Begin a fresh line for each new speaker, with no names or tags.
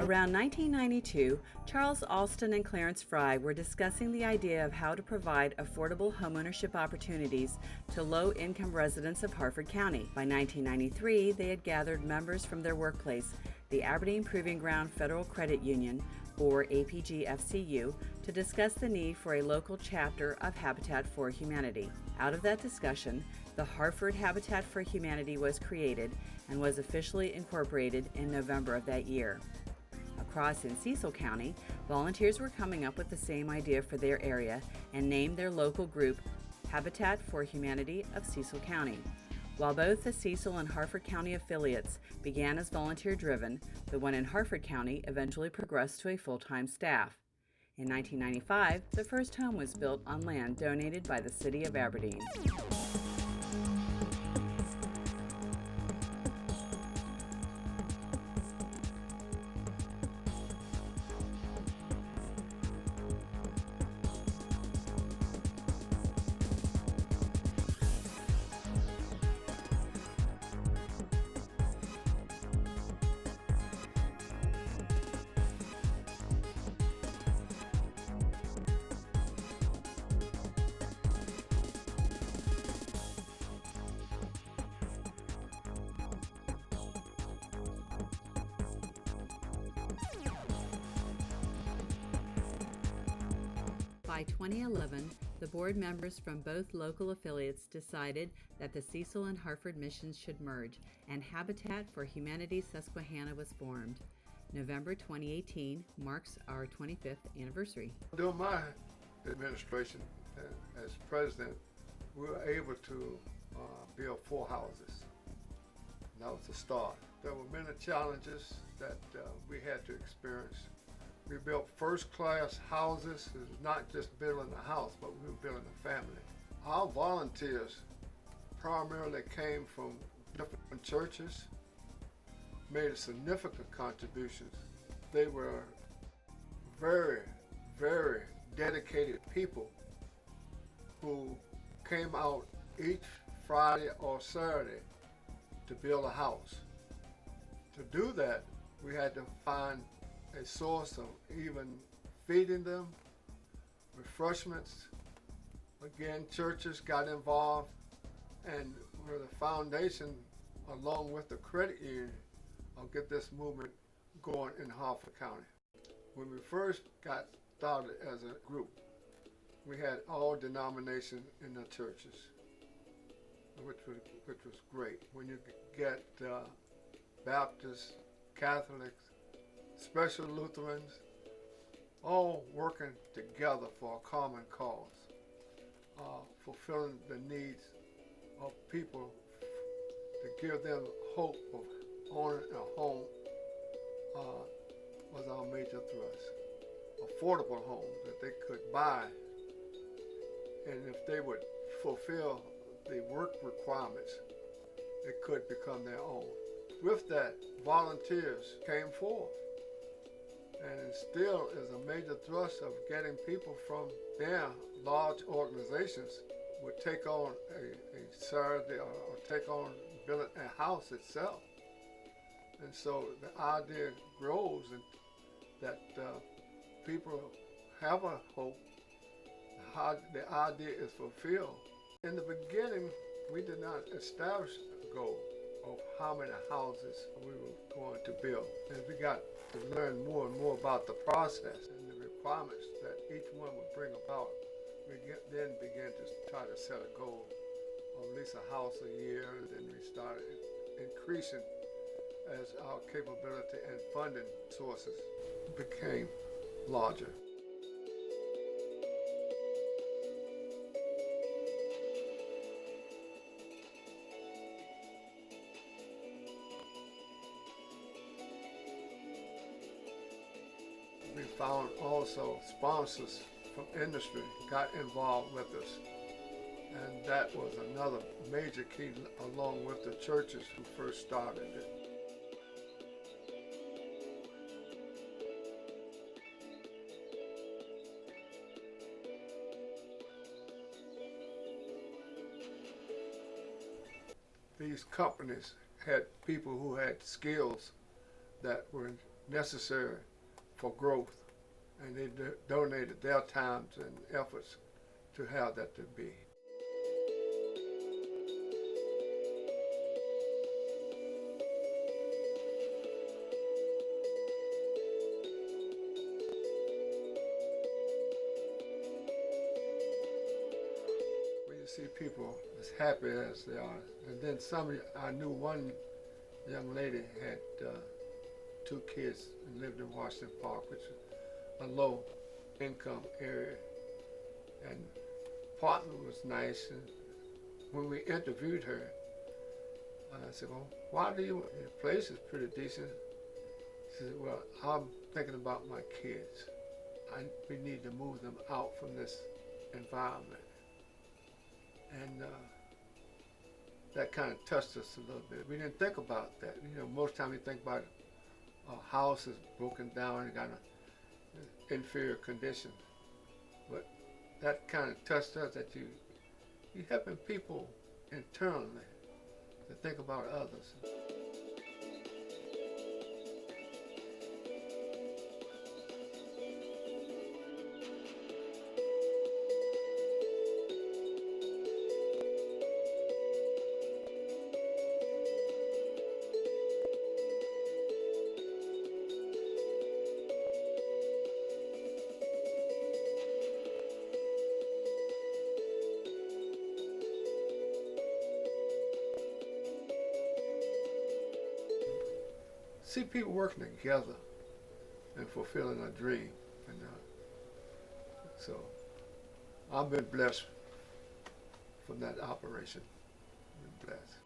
Around 1992, Charles Alston and Clarence Fry were discussing the idea of how to provide affordable homeownership opportunities to low-income residents of Harford County. By 1993, they had gathered members from their workplace, the Aberdeen Proving Ground Federal Credit Union, or APG-FCU, to discuss the need for a local chapter of Habitat for Humanity. Out of that discussion, the Harford Habitat for Humanity was created and was officially incorporated in November of that year. Across in Cecil County, volunteers were coming up with the same idea for their area and named their local group Habitat for Humanity of Cecil County. While both the Cecil and Harford County affiliates began as volunteer-driven, the one in Harford County eventually progressed to a full-time staff. In 1995, the first home was built on land donated by the City of Aberdeen. By 2011, the board members from both local affiliates decided that the Cecil and Harford missions should merge, and Habitat for Humanity Susquehanna was formed. November 2018 marks our 25th anniversary.
During my administration as president, we were able to build 4 houses. And that was the start. There were many challenges that we had to experience. We built first-class houses. It was not just building a house, but we were building a family. Our volunteers primarily came from different churches, made significant contributions. They were very, very dedicated people who came out each Friday or Saturday to build a house. To do that, we had to find a source of even feeding them, refreshments. Again, churches got involved, and we're the foundation, along with the credit union, of get this movement going in Harford County. When we first got started as a group, we had all denominations in the churches, which was great. When you get Baptists, Catholics, Special Lutherans, all working together for a common cause, fulfilling the needs of people, to give them hope of owning a home was our major thrust. Affordable homes that they could buy, and if they would fulfill the work requirements, it could become their own. With that, volunteers came forth. And it still is a major thrust of getting people from their large organizations would take on a Saturday or take on building a house itself. And so the idea grows, and that people have a hope. The idea is fulfilled. In the beginning, we did not establish a goal of how many houses we were going to build. As we got to learn more and more about the process and the requirements that each one would bring about, we then began to try to set a goal of at least a house a year, and then we started increasing as our capability and funding sources became larger. We found also sponsors from industry got involved with us. And that was another major key, along with the churches who first started it. These companies had people who had skills that were necessary for growth, and they donated their times and efforts to have that to be. When you see people as happy as they are, and then I knew one young lady had 2 kids and lived in Washington Park, which is a low income area, and partner was nice. And when we interviewed her, I said, well, why do you, the place is pretty decent. She said, well, I'm thinking about my kids. We need to move them out from this environment. And that kind of touched us a little bit. We didn't think about that. You know, most time we think about a house is broken down and got an inferior condition. But that kind of touched us, that you're helping people internally to think about others. See people working together and fulfilling a dream. And so I've been blessed from that operation. Been blessed.